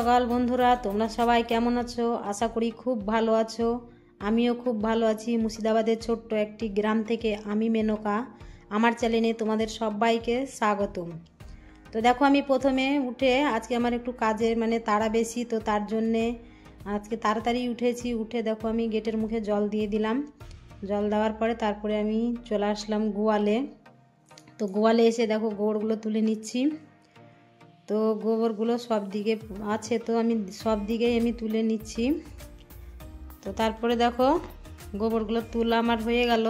সকাল বন্ধুরা, তোমরা সবাই কেমন আছো? আশা করি খুব ভালো আছো। আমিও খুব ভালো আছি। মুর্শিদাবাদের ছোট্ট একটি গ্রাম থেকে আমি মেনকা। আমার চ্যানেলে তোমাদের সবাইকে স্বাগতম। তো দেখো, আমি প্রথমে উঠে আজকে আমার একটু কাজের তাড়া বেশি, তো তার জন্যে আজকে তাড়াতাড়ি উঠেছি। উঠে দেখো আমি গেটের মুখে জল দিয়ে দিলাম। জল দেওয়ার পরে তারপরে আমি চলে আসলাম গোয়ালে। তো গোয়ালে এসে দেখো গোবরগুলো তুলে নিচ্ছি। তো গোবরগুলো সব দিকে আছে, তো আমি সব দিকেই আমি তুলে নিচ্ছি। তো তারপরে দেখো গোবরগুলো তোলা আমার হয়ে গেল।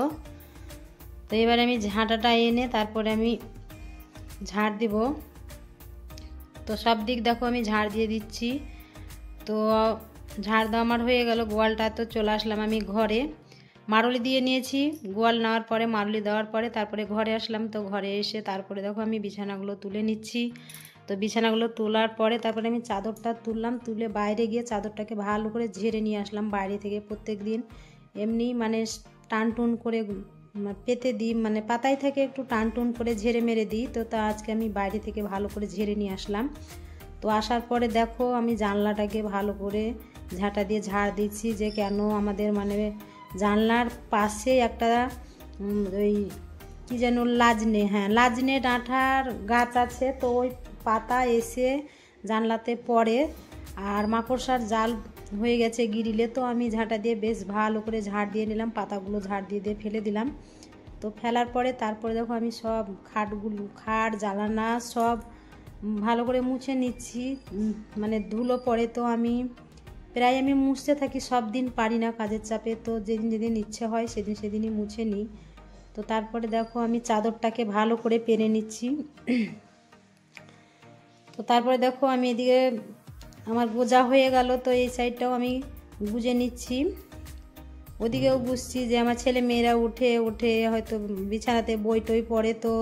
তো এবার আমি ঝাঁটাটা এনে তারপরে আমি ঝাড় দিব। তো সব দিক দেখো আমি ঝাড় দিয়ে দিচ্ছি। তো ঝাড় দেওয়া আমার হয়ে গেল। গোয়ালটা তো চলে আসলাম আমি ঘরে। মারুলি দিয়ে নিয়েছি। গোয়াল নেওয়ার পরে মারুলি দেওয়ার পরে তারপরে ঘরে আসলাম। তো ঘরে এসে তারপরে দেখো আমি বিছানাগুলো তুলে নিচ্ছি। তো বিছানাগুলো তোলার পরে তারপরে আমি চাদরটা তুললাম। তুলে বাইরে গিয়ে চাদরটাকে ভালো করে ঝেড়ে নিয়ে আসলাম বাইরে থেকে। প্রত্যেক দিন এমনি টান টুন করে পেতে দিই, পাতায় থেকে একটু টান টুন করে ঝেড়ে মেরে দিই। তো তা আজকে আমি বাইরে থেকে ভালো করে ঝেড়ে নিয়ে আসলাম। তো আসার পরে দেখো আমি জানলাটাকে ভালো করে ঝাঁটা দিয়ে ঝাড় দিচ্ছি। যে কেন আমাদের জানলার পাশে একটা ওই কী যেন লাজনে ডাঁটার গাছ আছে। তো ওই পাতা এসে জানলাতে পড়ে আর মাকড়সার জাল হয়ে গেছে গিরিলে। তো আমি ঝাঁটা দিয়ে বেশ ভালো করে ঝাড় দিয়ে নিলাম, পাতাগুলো ঝাড় দিয়ে ফেলে দিলাম। তো ফেলার পরে তারপরে দেখো আমি সব খাট জানালা সব ভালো করে মুছে নিচ্ছি। ধুলো পড়ে, তো আমি প্রায় মুছতে থাকি। সব দিন পারি না কাজের চাপে, তো যেদিন যেদিন ইচ্ছে হয় সেদিনই মুছে নিই। তো তারপরে দেখো আমি চাদরটাকে ভালো করে পেরে নিচ্ছি। তো তারপরে দেখো আমি এদিকে আমার গোজা হয়ে গেল। তো এই সাইডটাও আমি গুজে নিচ্ছি। ওদিকেও বুঝছি যে আমার ছেলে মেয়েরা উঠে হয়তো বিছানাতে বই টই পড়ে, তো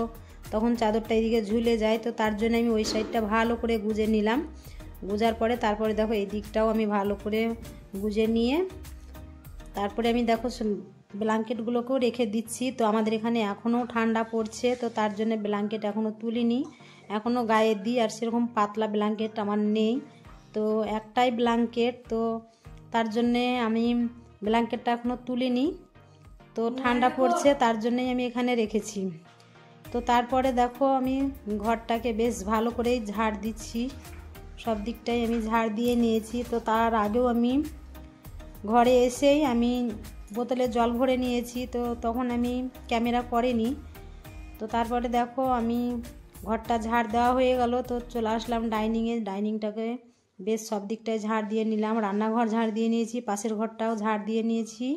তখন চাদরটা এদিকে ঝুলে যায়। তো তার জন্য আমি ওই সাইডটা ভালো করে গুজে নিলাম। গুজার পরে তারপরে দেখো এই দিকটাও আমি ভালো করে গুজে নিয়ে তারপরে আমি দেখো ব্ল্যাঙ্কেটগুলোকেও রেখে দিচ্ছি। তো আমাদের এখানে এখনও ঠান্ডা পড়ছে, তো তার জন্য ব্ল্যাঙ্কেট এখনও তুলিনি, এখনও গায়ে দিই। আর সেরকম পাতলা ব্ল্যাঙ্কেট আমার নেই, তো একটাই ব্ল্যাঙ্কেট, তো তার জন্যে আমি ব্ল্যাঙ্কেটটা এখনও তুলিনি। তো ঠান্ডা পড়ছে তার জন্যই আমি এখানে রেখেছি। তো তারপরে দেখো আমি ঘরটাকে বেশ ভালো করেই ঝাড় দিচ্ছি। সব দিকটাই আমি ঝাড় দিয়ে নিয়েছি। তো তার আগেও আমি ঘরে এসেই আমি বোতলে জল ভরে নিয়েছি, তো তখন আমি ক্যামেরা করিনি। তো তারপরে দেখো আমি ঘরটা ঝাড় দেওয়া হয়ে গেল। তো চলে আসলাম ডাইনিংয়ে। ডাইনিংটাকে বেশ সব দিকটায় ঝাড় দিয়ে নিলাম। রান্নাঘর ঝাড় দিয়ে নিয়েছি, পাশের ঘরটাও ঝাড় দিয়ে নিয়েছি।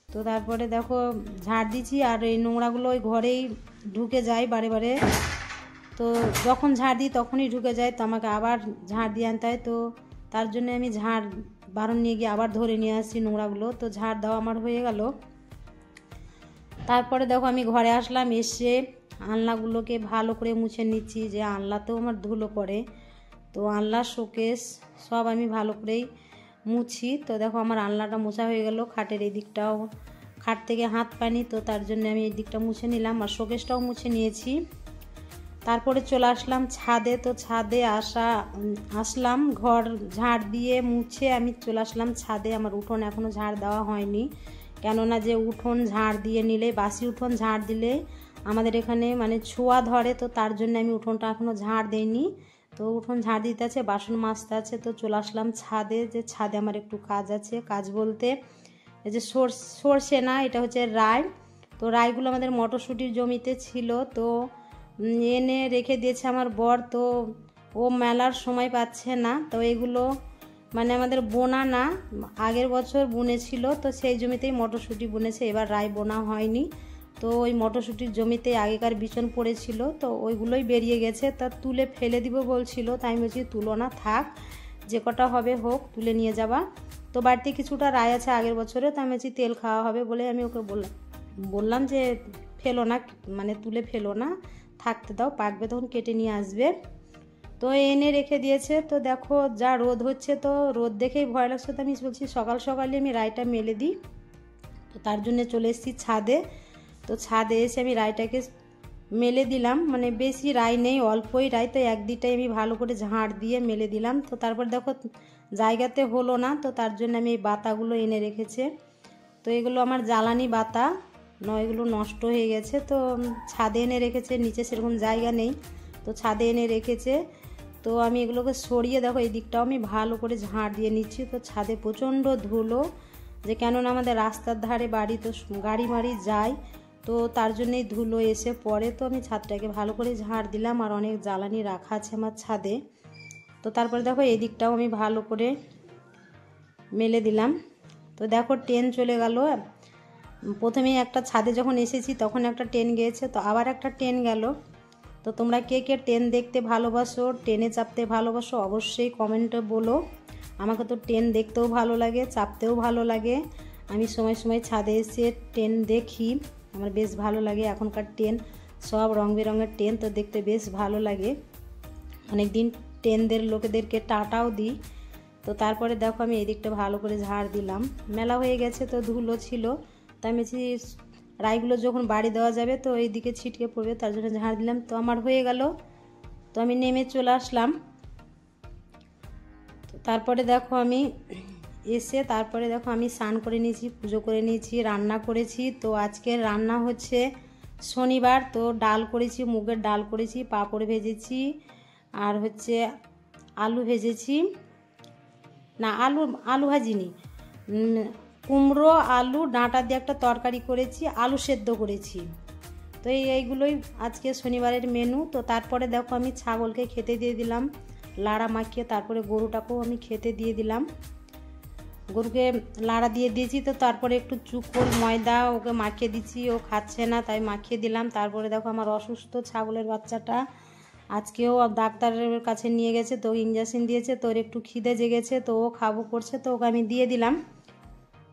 তো তারপরে দেখো ঝাড় দিচ্ছি, আর এই নোংরাগুলো ওই ঘরেই ঢুকে যায় বারে বারে। তো যখন ঝাড় দিই তখনই ঢুকে যায়, তো আমাকে আবার ঝাড় দিয়ে আনতে হয়। তো তার জন্য আমি ঝাড় বারণ নিয়ে গিয়ে আবার ধরে নিয়ে আসছি নোংরাগুলো। তো ঝাড় দেওয়া আমার হয়ে গেল। তারপরে দেখো আমি ঘরে আসলাম, এসে আলনাগুলোকে ভালো করে মুছে নিচ্ছি। যে আলনাতেও আমার ধুলো পড়ে, তো আলনা শোকেস সব আমি ভালো করেই মুছি। তো দেখো আমার আলনাটা মোছা হয়ে গেল। খাটের এই দিকটাও, খাট থেকে হাত পানি, তো তার জন্য আমি এই দিকটা মুছে নিলাম, আর শোকেসটাও মুছে নিয়েছি। তারপরে চলে আসলাম ছাদে। তো ছাদে আসলাম ঘর ঝাড় দিয়ে মুছে আমি চলে আসলাম ছাদে। আমার উঠোন এখনও ঝাড় দেওয়া হয়নি, কেননা যে উঠোন ঝাড় দিয়ে নিলে, বাসি উঠোন ঝাড় দিলে আমাদের এখানে ছোঁয়া ধরে। তো তার জন্য আমি উঠোনটা এখনও ঝাড় দিইনি। তো উঠোন ঝাড় দিতে আছে, বাসন মাজতে আছে। তো চলে আসলাম ছাদে। যে ছাদে আমার একটু কাজ আছে। কাজ বলতে এই যে সর্ষে না, এটা হচ্ছে রাই। তো রাইগুলো আমাদের মটরশুঁটির জমিতে ছিল, তো এনে রেখে দিয়েছে আমার বর। তো ও মেলার সময় পাচ্ছে না, তো এগুলো আমাদের বোনা না, আগের বছর বুনেছিল, তো সেই জমিতেই মটরশুঁটি বুনেছে। এবার রাই বোনা হয়নি, তো ওই মটরশুঁটির জমিতে আগেকার বিচন পড়েছিল, তো ওইগুলোই বেরিয়ে গেছে। তা তুলে ফেলে দিব বলছিল, তাই আমি বলছি তুলো না, থাক, যে কটা হবে হোক, তুলে নিয়ে যাবা। তো বাড়িতে কিছুটা রাই আছে আগের বছরে, তো আমি বলছি তেল খাওয়া হবে বলে আমি ওকে বললাম যে ফেলো না, তুলে ফেলো না, থাকতে দাও, পাকবে তখন কেটে নিয়ে আসবে। তো এনে রেখে দিয়েছে। তো দেখো যা রোদ হচ্ছে, তো রোদ দেখেই ভয় লাগছে। তো আমি বলছি সকাল সকালে আমি রাইটা মেলে দিই। তো তার জন্য চলে এসেছি ছাদে। তো ছাদে এসে আমি রাইটাকে মেলে দিলাম, মানে বেশি রাই নেই, অল্পই রাই, তো এক দিকটাই আমি ভালো করে ঝাড় দিয়ে মেলে দিলাম। তো তারপর দেখো জায়গাতে হলো না, তো তার জন্য আমি এই বাতাগুলো এনে রেখেছে। তো এগুলো আমার জ্বালানি বাতা নয়, এগুলো নষ্ট হয়ে গেছে, তো ছাদে এনে রেখেছে, নিচে সেরকম জায়গা নেই, তো ছাদে এনে রেখেছে। তো আমি এগুলোকে সরিয়ে দেখো এই দিকটাও আমি ভালো করে ঝাড় দিয়ে নিচ্ছি। তো ছাদে প্রচণ্ড ধুলো, যে কেননা আমাদের রাস্তার ধারে বাড়ি, তো গাড়ি মাড়ি যায়, তো তার জন্যই ধুলো এসে পড়ে। তো আমি ছাদটাকে ভালো করে ঝাড় দিলাম, আর অনেক জ্বালানি রাখা আছে আমার ছাদে। তো তারপরে দেখো এই দিকটাও আমি ভালো করে মেলে দিলাম। তো দেখো ট্রেন চলে গেল, প্রথমে একটা ছাদে যখন এসেছি তখন একটা ট্রেন গিয়েছে, তো আবার একটা ট্রেন গেল। তো তোমরা কে কে ট্রেন দেখতে ভালোবাসো, ট্রেনে চাপতে ভালোবাসো, অবশ্যই কমেন্টে বলো। আমাকে তো ট্রেন দেখতেও ভালো লাগে, চাপতেও ভালো লাগে। আমি সময় সময় ছাদে এসে ট্রেন দেখি, আমার বেশ ভালো লাগে। এখনকার ট্রেন সব রং বেরঙের ট্রেন, তো দেখতে বেশ ভালো লাগে। অনেক দিন ট্রেনদের লোকেদেরকে টাটাও দিই। তো তারপরে দেখো আমি এদিকটা ভালো করে ঝাড় দিলাম, মেলা হয়ে গেছে, তো ধুলো ছিল, তাই আমি রাইগুলো যখন বাড়ি দেওয়া যাবে তো এইদিকে ছিটকে পড়বে, তার জন্য ঝাড় দিলাম। তো আমার হয়ে গেল, তো আমি নেমে চলে আসলাম। তো তারপরে দেখো আমি এসে তারপরে দেখো আমি স্নান করে নিয়েছি, পুজো করে নিয়েছি, রান্না করেছি। তো আজকের রান্না হচ্ছে শনিবার, তো ডাল করেছি, মুগের ডাল করেছি, পাঁপড় ভেজেছি, আর হচ্ছে আলু ভেজেছি, না আলু ভাজিনি, কুমড়ো আলু ডাঁটা দিয়ে একটা তরকারি করেছি, আলু সেদ্ধ করেছি। তো এইগুলোই আজকে শনিবারের মেনু। তো তারপরে দেখো আমি ছাগলকে খেতে দিয়ে দিলাম লাড়া মাখিয়ে, তারপরে গরুটাকেও আমি খেতে দিয়ে দিলাম, গরুকে লাড়া দিয়ে দিয়েছি। তো তারপরে একটু চুকোল ময়দা ওকে মাখিয়ে দিচ্ছি, ও খাচ্ছে না তাই মাখিয়ে দিলাম। তারপরে দেখো আমার অসুস্থ ছাগলের বাচ্চাটা আজকেও ডাক্তারের কাছে নিয়ে গেছে, তো ইঞ্জেকশন দিয়েছে, তো ওর একটু খিদে জেগেছে, তো ও খাবো করছে, তো ওকে আমি দিয়ে দিলাম।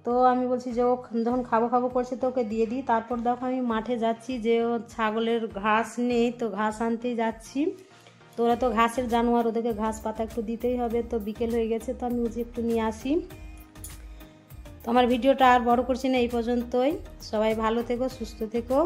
তো আমি বলছি যে ও যখন খাবো করছে তো ওকে দিয়ে দিই। তারপর দেখো আমি মাঠে যাচ্ছি, যে ও ছাগলের ঘাস নেই, তো ঘাস আনতেই যাচ্ছি। তো ওরা তো ঘাসের জানোয়ার, ওদেরকে ঘাস পাতা একটু দিতেই হবে। তো বিকেল হয়ে গেছে, তো আমি বলছি একটু নিয়ে আসি। তো আমার ভিডিওটা আর বড় করছি না, এই পর্যন্তই। সবাই ভালো থেকো, সুস্থ থেকো।